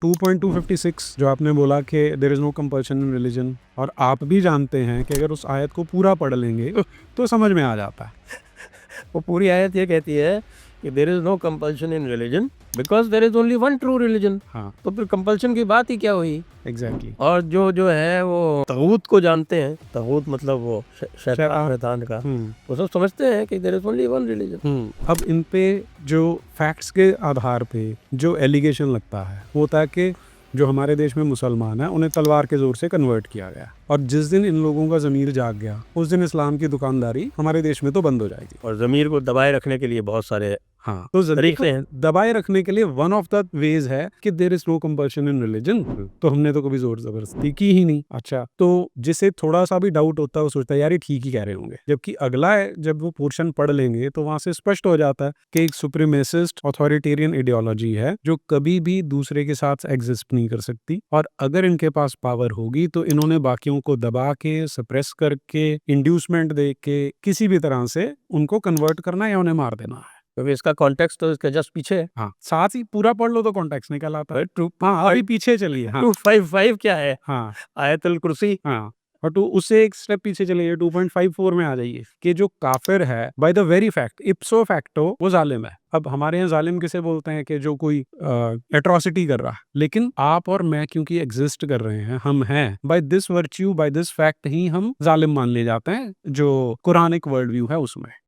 2.256 जो आपने बोला कि there is no compulsion in religion, और आप भी जानते हैं कि अगर उस आयत को पूरा पढ़ लेंगे तो समझ में आ जाता है। वो पूरी आयत ये कहती है कि there is no compulsion in religion because there is only one true religion. हाँ, तो फिर कंपल्शन की बात ही क्या हुई? एग्जैक्टली। और जो है वो तगूत को जानते हैं, तगूत मतलब वो शैतान। शैतान का, हम्म वो सब समझते हैं कि there is only one religion. अब इन पे जो फैक्ट्स के आधार पे जो एलिगेशन लगता है वो होता है कि जो हमारे देश में मुसलमान हैं उन्हें तलवार के जोर से कन्वर्ट किया गया, और जिस दिन इन लोगों का ज़मीर जाग गया उस दिन इस्लाम की दुकानदारी हमारे देश में तो बंद हो जाएगी। और ज़मीर को दबाए रखने के लिए बहुत सारे हाँ, तो तरीके हैं। दबाए रखने के लिए वन ऑफ द वेज है कि there is no compulsion in religion. तो हमने तो कभी जोर जबरदस्ती की ही नहीं। अच्छा, तो जिसे थोड़ा सा भी डाउट होता है वो सोचता है यार ये ठीक ही कह रहे होंगे, जबकि अगला है जब वो पोर्शन पढ़ लेंगे तो वहां से स्पष्ट हो जाता है कि एक सुप्रीमेसिस्ट ऑथोरिटेरियन आइडियोलॉजी है जो कभी भी दूसरे के साथ एग्जिस्ट नहीं कर सकती, और अगर इनके पास पावर होगी तो इन्होंने बाकियों को दबा के, सप्रेस करके, इंड्यूसमेंट दे के किसी भी तरह से उनको कन्वर्ट करना या उन्हें मार देना है। क्योंकि इसका कॉन्टेक्स्ट तो इसका जस्ट पीछे है। हाँ, साथ ही पूरा पढ़ लो तो कॉन्टेक्स्ट निकल आता है। हाँ, अभी पीछे चलिए। हाँ 255 क्या है? हाँ आयतुल कुर्सी। हाँ, और तो उससे एक स्टेप पीछे चलिए, 2.54 में आ जाइए कि जो काफिर है by the very fact, इप्सो facto वो जालिम है। अब हमारे यहाँ जालिम किसे बोलते हैं कि जो कोई एट्रोसिटी कर रहा है, लेकिन आप और मैं क्योंकि एग्जिस्ट कर रहे हैं, हम हैं, by this virtue, by this fact ही हम जालिम मान ले जाते हैं जो कुरानिक वर्ल्ड व्यू है उसमें।